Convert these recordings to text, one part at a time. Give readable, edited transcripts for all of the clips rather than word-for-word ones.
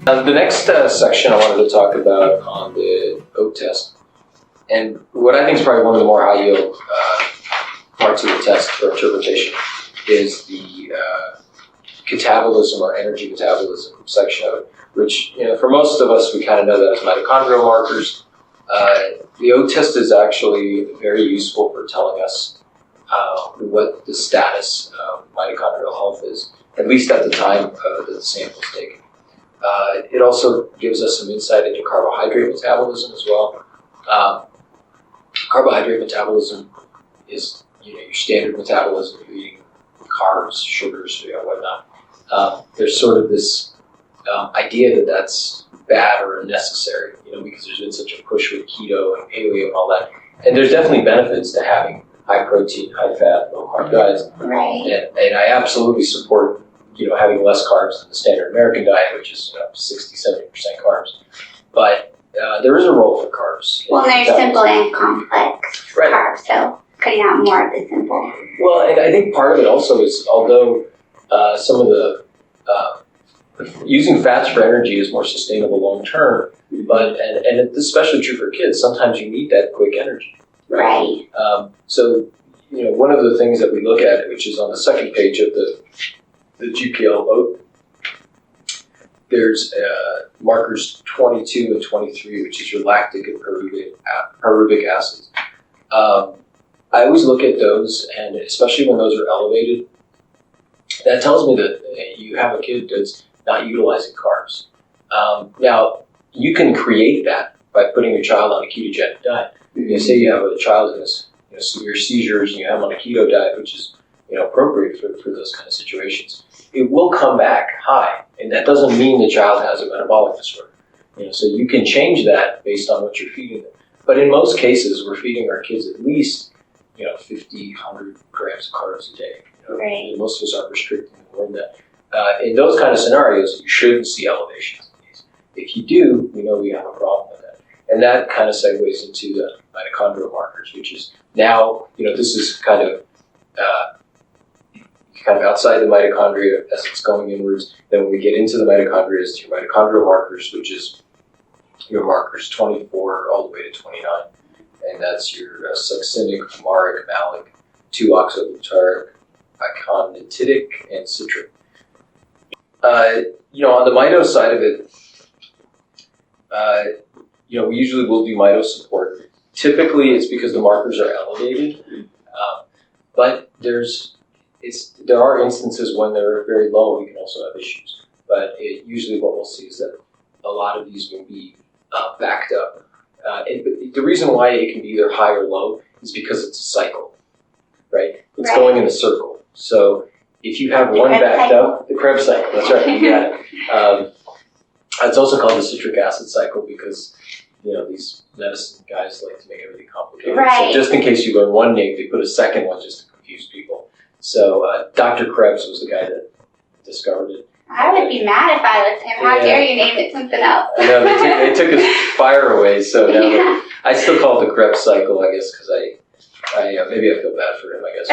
The next section I wanted to talk about on the oat test, and what I think is probably one of the more high yield parts of the test for interpretation, is the catabolism or energy metabolism section of it, which, for most of us, we kind of know that as mitochondrial markers. The oat test is actually very useful for telling us what the status of mitochondrial health is, at least at the time that the sample is taken. It also gives us some insight into carbohydrate metabolism as well. Carbohydrate metabolism is your standard metabolism. You're eating carbs, sugars, whatnot. There's sort of this idea that that's bad or unnecessary, because there's been such a push with keto and paleo and all that. And there's definitely benefits to having high protein, high fat, low carb diets. Right. And I absolutely support having less carbs than the standard American diet, which is 60-70% carbs. But there is a role for carbs. Well, there's simple and complex carbs, so cutting out more of the simple. Well, and I think part of it also is, although some of the using fats for energy is more sustainable long term, but and it's especially true for kids. Sometimes you need that quick energy. Right. So one of the things that we look at, which is on the second page of the GPL oat, there's markers 22 and 23, which is your lactic and pyruvic acids. I always look at those, and especially when those are elevated, that tells me that you have a kid that's not utilizing carbs. Now, you can create that by putting your child on a ketogenic diet. Say you have a child who has severe seizures, and you have them on a keto diet, which is appropriate for those kind of situations. It will come back high, and that doesn't mean the child has a metabolic disorder. So you can change that based on what you're feeding them. But in most cases, we're feeding our kids at least 50, 100 grams of carbs a day. Right. Most of us aren't restricting more than that. In those kind of scenarios, you shouldn't see elevations in these. If you do, we have a problem with that. And that kind of segues into the mitochondrial markers, which is now, this is kind of outside the mitochondria as it's going inwards. Then when we get into the mitochondria, it's your mitochondrial markers, which is your markers 24 all the way to 29. And that's your succinic, fumaric, malic, 2-oxoglutaric, iconitidic, and citric. On the mito side of it, we usually will do mito support. Typically, it's because the markers are elevated, but there are instances when they're very low. We can also have issues. But usually, what we'll see is that a lot of these will be backed up. The reason why it can be either high or low is because it's a cycle, right? It's going in a circle. So if you have one backed up, the Krebs cycle, that's right, you got it. It's also called the citric acid cycle because, these medicine guys like to make everything complicated. Right. So just in case you learn one name, they put a second one just to confuse people. So Dr. Krebs was the guy that discovered it. I would be mad if I was him. How dare you name it something else? I know, they took his fire away, so now I still call it the Krebs cycle, I guess, because I maybe I feel bad for him, I guess.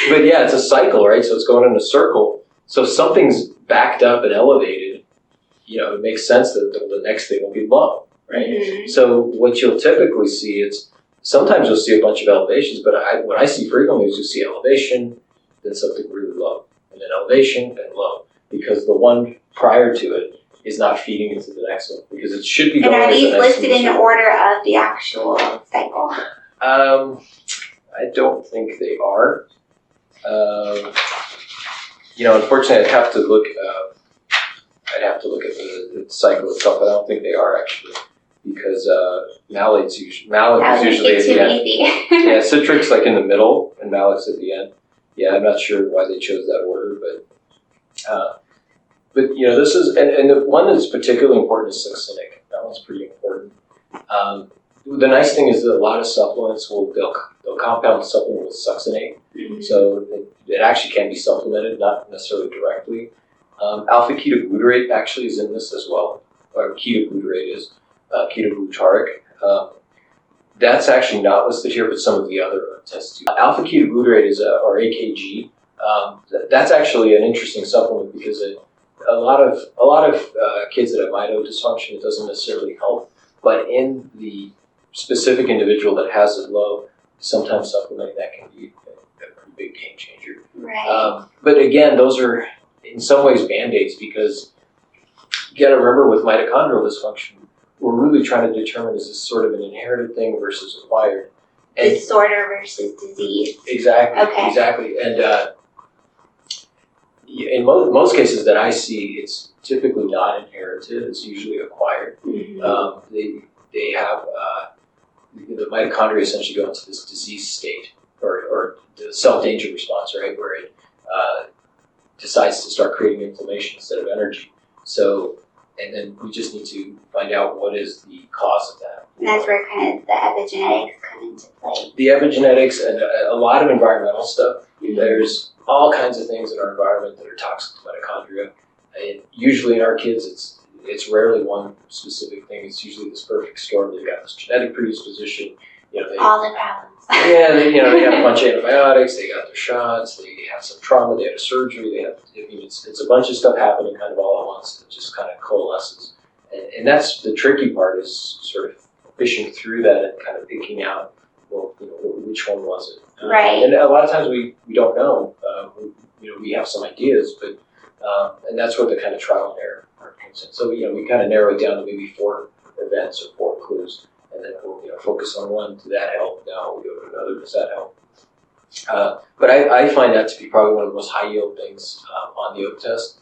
But yeah, it's a cycle, right? So it's going in a circle. So if something's backed up and elevated, it makes sense that the next thing will be low, right? Mm-hmm. So what you'll typically see is sometimes you'll see a bunch of elevations, but what I see frequently is you'll see elevation, then something really low, and then elevation and low, because the one prior to it is not feeding into the next one, because it should be going into the next one. And are these listed in the order of the actual cycle? I don't think they are. Unfortunately, I'd have to look at the cycle itself. I don't think they are actually, because malic is usually at the end. Yeah, citric's like in the middle, and malic's at the end. Yeah, I'm not sure why they chose that order, but this is and the one that's particularly important is succinic. That one's pretty important. The nice thing is that a lot of supplements they'll compound supplement with succinate, so it actually can be supplemented, not necessarily directly. Alpha ketoglutarate actually is in this as well, or ketoglutarate is ketoglutaric. That's actually not listed here, but some of the other tests do. Alpha ketoglutarate is or AKG. That's actually an interesting supplement because a lot of kids that have mito dysfunction, it doesn't necessarily help, but in the specific individual that has it low, sometimes supplementing that can be a pretty big game changer. Right. But again, those are in some ways band-aids, because you got to remember with mitochondrial dysfunction, we're really trying to determine, is this sort of an inherited thing versus acquired? And Disorder versus disease. exactly, Okay. exactly. And in most cases that I see, it's typically not inherited. It's usually acquired. Mm-hmm. They have the mitochondria essentially go into this disease state, or the cell danger response, right, where it decides to start creating inflammation instead of energy. So, and then we just need to find out what is the cause of that. And that's where kind of the epigenetics come into play. The epigenetics and a lot of environmental stuff. Mm-hmm. There's all kinds of things in our environment that are toxic to mitochondria. And usually in our kids, it's rarely one specific thing. It's usually this perfect storm. They've got this genetic predisposition. All the problems. They got a bunch of antibiotics. They got their shots. They have some trauma. They had a surgery. It's a bunch of stuff happening kind of all at once that just kind of coalesces. And that's the tricky part, is sort of fishing through that and kind of picking out, which one was it? Right. And a lot of times we don't know. We have some ideas, but and that's where the kind of trial and error part comes in. So we kind of narrow it down to maybe 4 events or 4 clues, and then we'll focus on one. Did that help? Now we go to another. Does that help? But I find that to be probably one of the most high yield things on the oak test.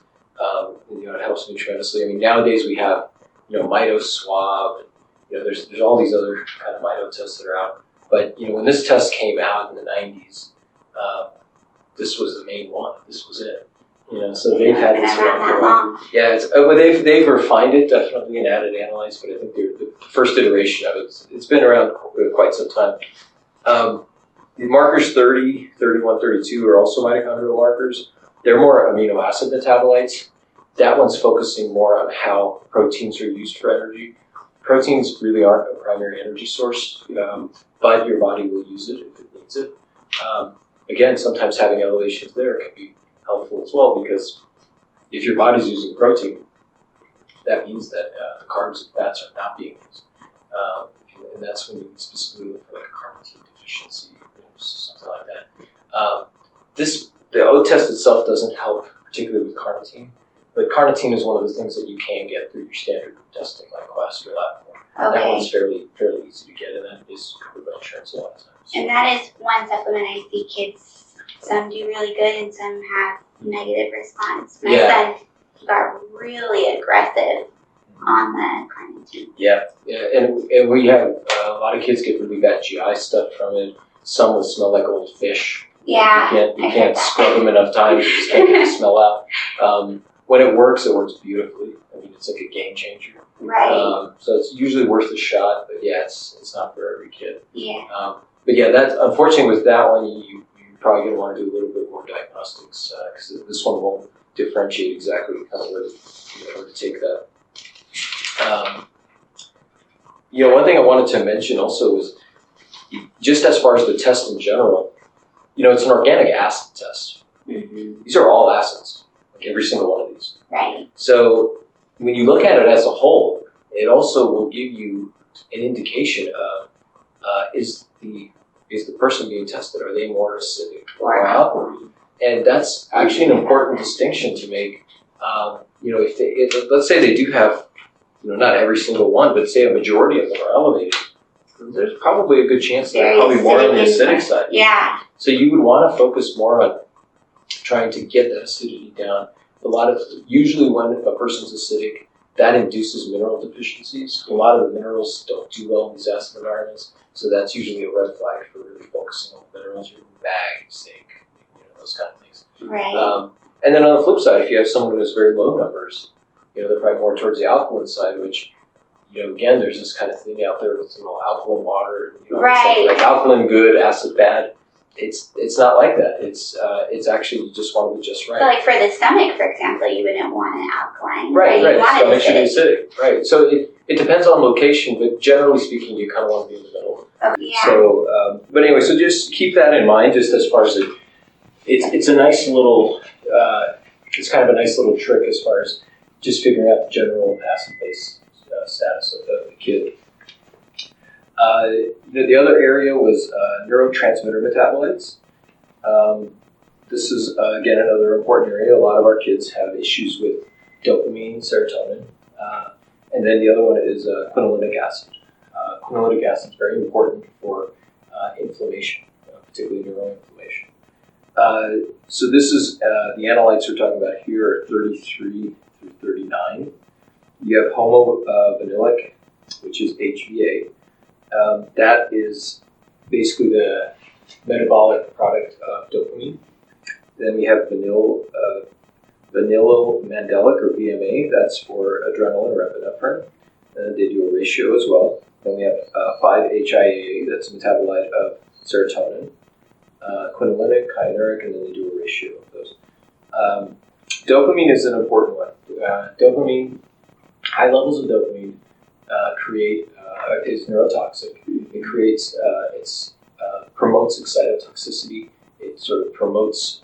It helps me tremendously. I mean, nowadays we have mito swab. There's all these other kind of mito tests that are out. But when this test came out in the 90s, this was the main one. This was it. So they've had this around for a while. Yeah, but they've refined it definitely and added analytes. But I think the first iteration of it's been around quite some time. The markers 30, 31, 32 are also mitochondrial markers. They're more amino acid metabolites. That one's focusing more on how proteins are used for energy. Proteins really aren't a primary energy source, but your body will use it if it needs it. Again, sometimes having elevations there can be helpful as well, because if your body's using protein, that means that the carbs and fats are not being used. And that's when you specifically look for like a carnitine deficiency, something like that. The O test itself doesn't help particularly with carnitine, but carnitine is one of the things that you can get through your standard testing, like cholesterol lab. Okay. That one's fairly easy to get, and that is covered by insurance a lot of times. And that is one supplement I see kids, some do really good and some have negative response. My son got really aggressive on the carnitine. Yeah, and we have a lot of kids get really bad GI stuff from it. Some will smell like old fish. Yeah, you can't scrub them enough times. You just can't get the smell out. When it works beautifully. I mean, it's like a game changer. Right. So it's usually worth a shot, but it's not for every kid. Yeah. But that's unfortunately with that one, you're probably going to want to do a little bit more diagnostics, because this one won't differentiate exactly kind of where to take that. One thing I wanted to mention also was, just as far as the test in general, it's an organic acid test. Mm-hmm. These are all acids, like every single one of these. Right. So when you look at it as a whole, it also will give you an indication of is the person being tested, are they more acidic or alkaline? And that's actually an important distinction to make. If let's say they do have, not every single one, but say a majority of them are elevated, there's probably a good chance that they're probably more on the acidic side. Yeah. So you would want to focus more on trying to get that acidity down. Usually when a person's acidic, that induces mineral deficiencies. A lot of the minerals don't do well in these acid environments, so that's usually a red flag for really focusing on the minerals, your mag, zinc, those kind of things. Right. And then on the flip side, if you have someone who has very low numbers, they're probably more towards the alkaline side, which, again, there's this kind of thing out there with alkaline water, right. like alkaline good, acid bad. It's not like that. It's actually, you just want to be just right. So like for the stomach, for example, you wouldn't want an alkaline. Right. You want Stomach should be acidic. acidic. Right. So it depends on location, but generally speaking, you kind of want to be in the middle. Oh, yeah. So, but anyway, so just keep that in mind, just as far as it's a nice little it's kind of a nice little trick as far as just figuring out the general acid-base status of the kid. The other area was neurotransmitter metabolites. This is, again, another important area. A lot of our kids have issues with dopamine, serotonin, and then the other one is quinolinic acid. Quinolinic acid is very important for inflammation, particularly neuroinflammation. So this is, the analytes we're talking about here are 33 through 39. You have homovanillic, which is HVA. That is basically the metabolic product of dopamine. Then we have vanillomandelic, or VMA. That's for adrenaline or epinephrine. They do a ratio as well. Then we have 5-HIAA. That's a metabolite of serotonin. Quinolinic, kyanotic, and then they do a ratio of those. Dopamine is an important one. Dopamine, high levels of dopamine is neurotoxic. It creates, promotes excitotoxicity. It sort of promotes,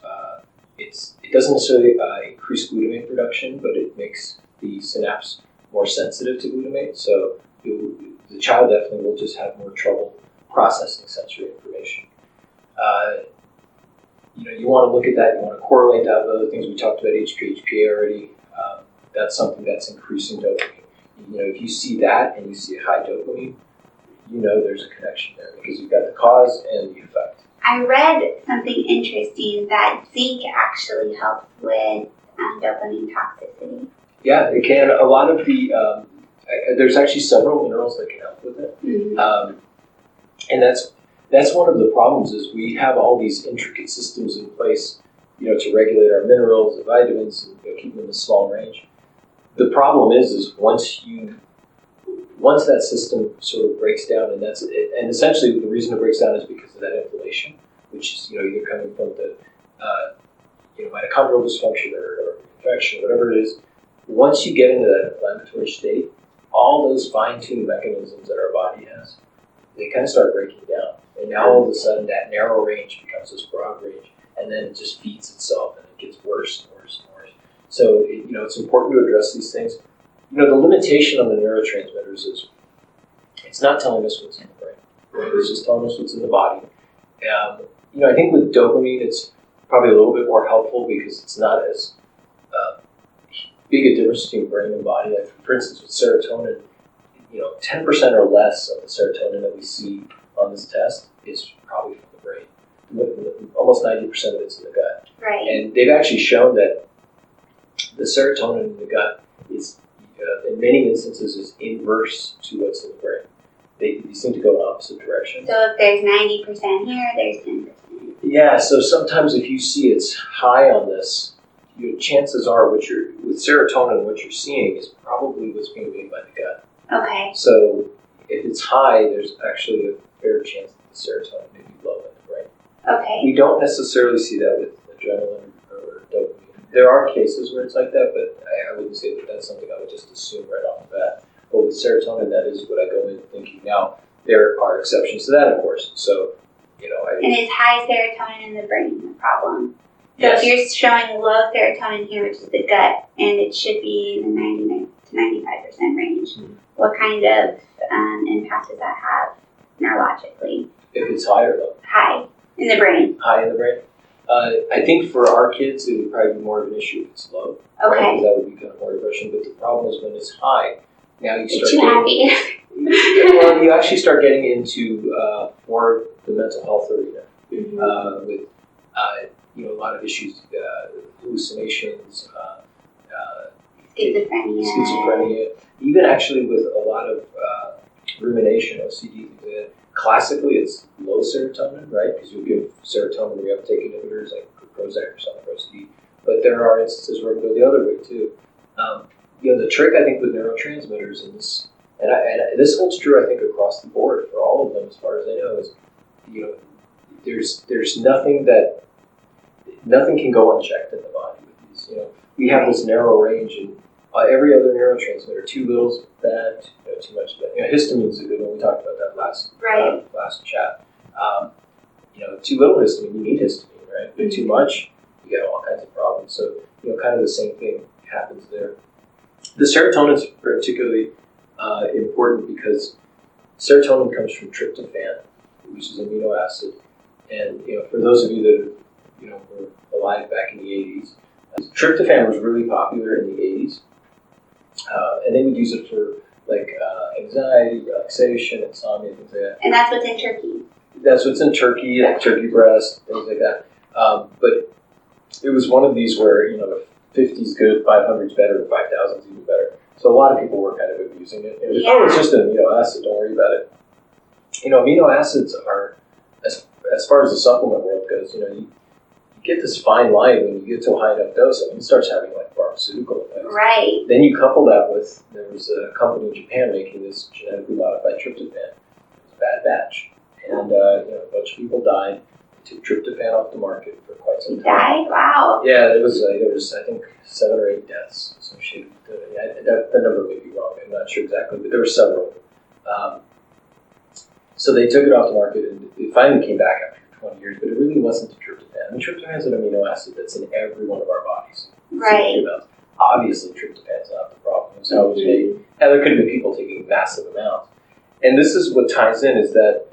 it doesn't necessarily increase glutamate production, but it makes the synapse more sensitive to glutamate. So the child definitely will just have more trouble processing sensory information. You want to look at that. You want to correlate that with other things. We talked about HPA already. That's something that's increasing dopamine. If you see that and you see a high dopamine, there's a connection there because you've got the cause and the effect. I read something interesting that zinc actually helps with dopamine toxicity. Yeah, it can. A lot of the there's actually several minerals that can help with it, and that's one of the problems. Is we have all these intricate systems in place, to regulate our minerals and vitamins and keep them in a small range. The problem is once that system sort of breaks down, and essentially the reason it breaks down is because of that inflammation, which is either coming from the mitochondrial dysfunction or infection, whatever it is. Once you get into that inflammatory state, all those fine-tuned mechanisms that our body has, they kind of start breaking down, and now all of a sudden that narrow range becomes this broad range, and then it just feeds itself, and it gets worse and worse and worse. So it's important to address these things. The limitation on the neurotransmitters is it's not telling us what's in the brain. Right? It's just telling us what's in the body. I think with dopamine, it's probably a little bit more helpful because it's not as big a difference between brain and body. Like for instance, with serotonin, 10% or less of the serotonin that we see on this test is probably from the brain. Almost 90% of it's in the gut. Right. And they've actually shown that the serotonin in the gut is, in many instances, is inverse to what's in the brain. They seem to go in opposite directions. So if there's 90% here, there's 10%. Yeah, so sometimes if you see it's high on this, chances are with serotonin, what you're seeing is probably what's being made by the gut. Okay. So if it's high, there's actually a fair chance that the serotonin may be low in the brain. Okay. We don't necessarily see that with adrenaline or dopamine. There are cases where it's like that, but I wouldn't say that that's something I would just assume right off the bat. But with serotonin, that is what I go in thinking. Now, there are exceptions to that, of course. So, And is high serotonin in the brain the problem? So yes. if you're showing low serotonin here, which is the gut, and it should be in the 99 to 95% range, what kind of impact does that have neurologically? If it's high or low? High in the brain. High in the brain. I think for our kids, it would probably be more of an issue if it's low. Okay. Right? Because that would be kind of more depression. But the problem is when it's high, now you start Too happy. well, you actually start getting into more the mental health arena with a lot of issues, hallucinations, schizophrenia, even actually with a lot of rumination, OCD. Classically, it's low serotonin, right? Because you give serotonin reuptake inhibitors like Prozac or something for OCD. But there are instances where it can go the other way too. The trick I think with neurotransmitters and this holds true I think across the board for all of them as far as I know is there's nothing can go unchecked in the body with these. We have this narrow range and every other neurotransmitter, too little is bad, too much is bad. Histamine is a good one. We talked about that last chat. Too little histamine, you need histamine, right? But too much, you get all kinds of problems. So kind of the same thing happens there. The serotonin is particularly important because serotonin comes from tryptophan, which is an amino acid. And for those of you that were alive back in the 80s, tryptophan was really popular in the 80s, and they would use it for anxiety, relaxation, insomnia, things like that. And that's what's in turkey. That's what's in turkey, like turkey breast, things like that. But it was one of these where if 50 is good, 500 is better, and 5,000 is even better. So a lot of people were kind of abusing it. It was, it's just an amino acid, don't worry about it. Amino acids are, as far as the supplement world goes, you get this fine line when you get to a high enough dose, and it starts having pharmaceutical effects. Right. Then you couple that with, there was a company in Japan making this genetically modified tryptophan. It was a bad batch. And a bunch of people died. They took tryptophan off the market for quite some time. Died? Wow. Yeah, there was I think 7 or 8 deaths associated with it. That number may be wrong. I'm not sure exactly, but there were several. So they took it off the market, and it finally came back after 20 years, but it really wasn't the tryptophan. I mean, tryptophan is an amino acid that's in every one of our bodies. Right. Obviously, tryptophan is not the problem. It's how it's made. And there could have been people taking massive amounts. And this is what ties in, is that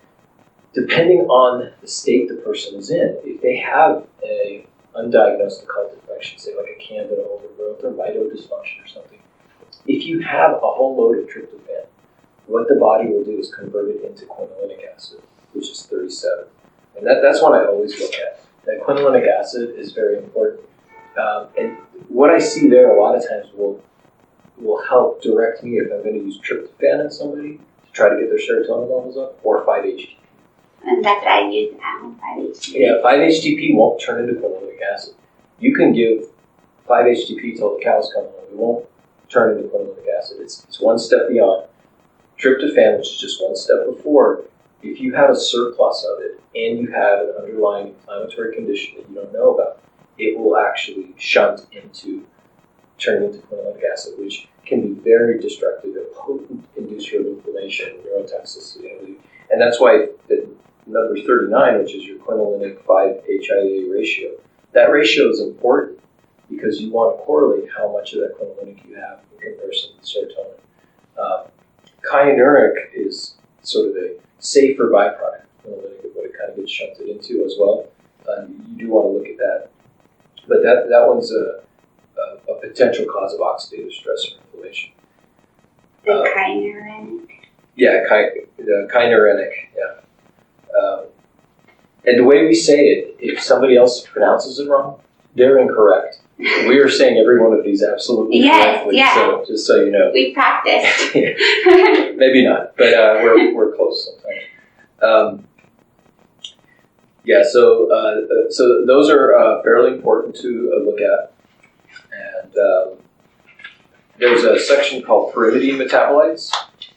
depending on the state the person is in, if they have a undiagnosed occult infection, say like a candida overgrowth or mitodysfunction or something, if you have a whole load of tryptophan, what the body will do is convert it into quinolinic acid, which is 37. And that's one I always look at. That quinolinic acid is very important. And what I see there a lot of times will help direct me if I'm going to use tryptophan in somebody to try to get their serotonin levels up, or 5-HTP. And that's what I use at 5-HTP. Yeah, 5-HTP won't turn into quinolinic acid. You can give 5-HTP till the cows come home. It won't turn into quinolinic acid. It's one step beyond. Tryptophan, which is just one step before, if you have a surplus of it and you have an underlying inflammatory condition that you don't know about, it will actually shunt into turning into quinolinic acid, which can be very destructive and potent inducer of inflammation, neurotoxicity. And that's why the number 39, which is your quinolinic 5-HIA ratio, that ratio is important because you want to correlate how much of that quinolinic you have in comparison to serotonin. Kyanuric is sort of a safer byproduct of quinolinic, of what it kind of gets shunted into as well. You do want to look at that. But that one's a potential cause of oxidative stress or inflammation. The kyanuric? Yeah, the kyanuric, yeah. And the way we say it, if somebody else pronounces it wrong, they're incorrect. We are saying every one of these absolutely correctly, so just so you know. We practiced. Maybe not, but we're close sometimes. So those are fairly important to look at. And there's a section called pyrimidine metabolites.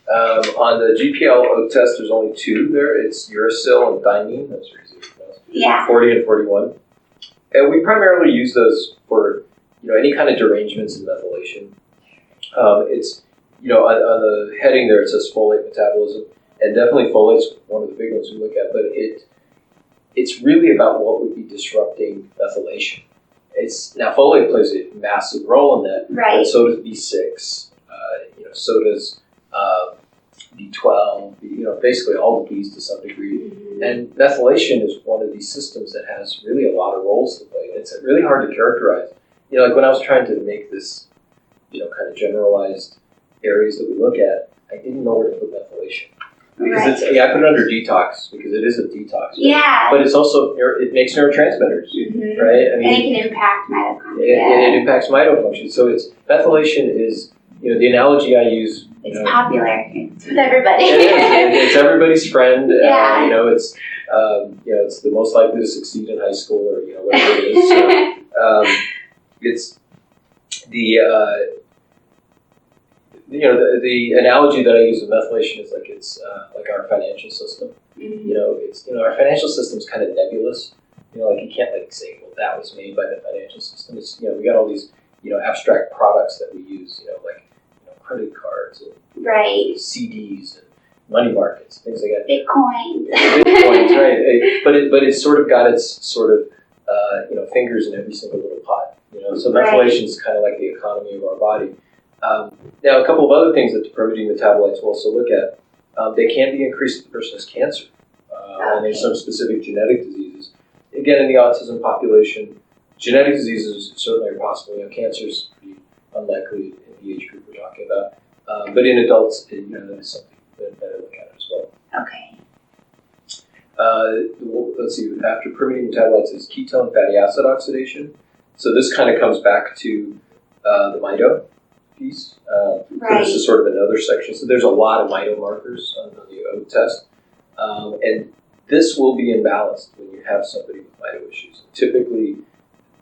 On the GPL test, there's only 2 there. It's uracil and thymine. Those are easy to pronounce. Yeah. 40 and 41. And we primarily use those for any kind of derangements in methylation. It's on the heading there it says folate metabolism, and definitely folate's one of the big ones we look at. But it's really about what would be disrupting methylation. Now folate plays a massive role in that, right? But so does B6. So does B12. Basically all the Bs to some degree. Mm-hmm. And methylation is one of these systems that has really a lot of roles to play. It's really hard to characterize. Like when I was trying to make this, kind of generalized areas that we look at, I didn't know where to put methylation. Because I put it under detox because it is a detox. Yeah. But it's also, it makes neurotransmitters, right? And it can impact mitochondria. It impacts mitofunction. So methylation is, the analogy I use. It's popular. It's with everybody. It's everybody's friend. Yeah. It's the most likely to succeed in high school or, whatever it is. So, it's the the analogy that I use with methylation is it's like our financial system. Mm-hmm. It's our financial system's kind of nebulous. You can't say, well, that was made by the financial system. It's we got all these abstract products that we use. Credit cards and CDs and money markets, things like that. Bitcoins, right? But it's sort of got its sort of fingers in every single little pot. So methylation is kind of like the economy of our body. Now, a couple of other things that the pyrimidine metabolites will also look at. They can be increased if the person has cancer, and there's some specific genetic diseases. Again, in the autism population, genetic diseases certainly are possible. Cancer is pretty unlikely in the age group we're talking about. But in adults, that is something that I look at as well. Okay. Let's see, after pyrimidine metabolites is ketone fatty acid oxidation. So this kind of comes back to the mito piece. So this is sort of another section. So there's a lot of mito markers on the O test. And this will be imbalanced when you have somebody with mito issues. Typically,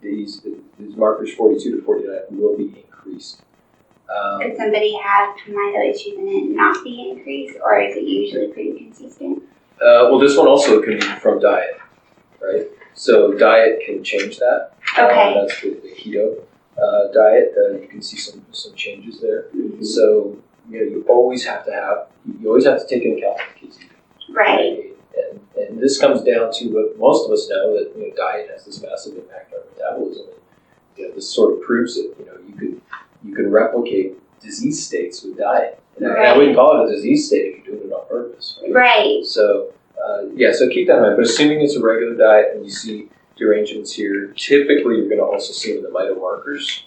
these markers 42 to 49 will be increased. Could somebody have mito issues and it not be increased, or is it usually pretty consistent? Well, this one also can be from diet, right? So diet can change that. Okay. That's the keto diet. You can see some changes there. Mm-hmm. So you always have to take into account what the kids eat. Right. And this comes down to what most of us know, that diet has this massive impact on metabolism. And, this sort of proves that you can replicate disease states with diet. And I wouldn't call it a disease state if you're doing it on purpose. Right. So so keep that in mind. But assuming it's a regular diet and you see derangements here, typically you're going to also see in the mito markers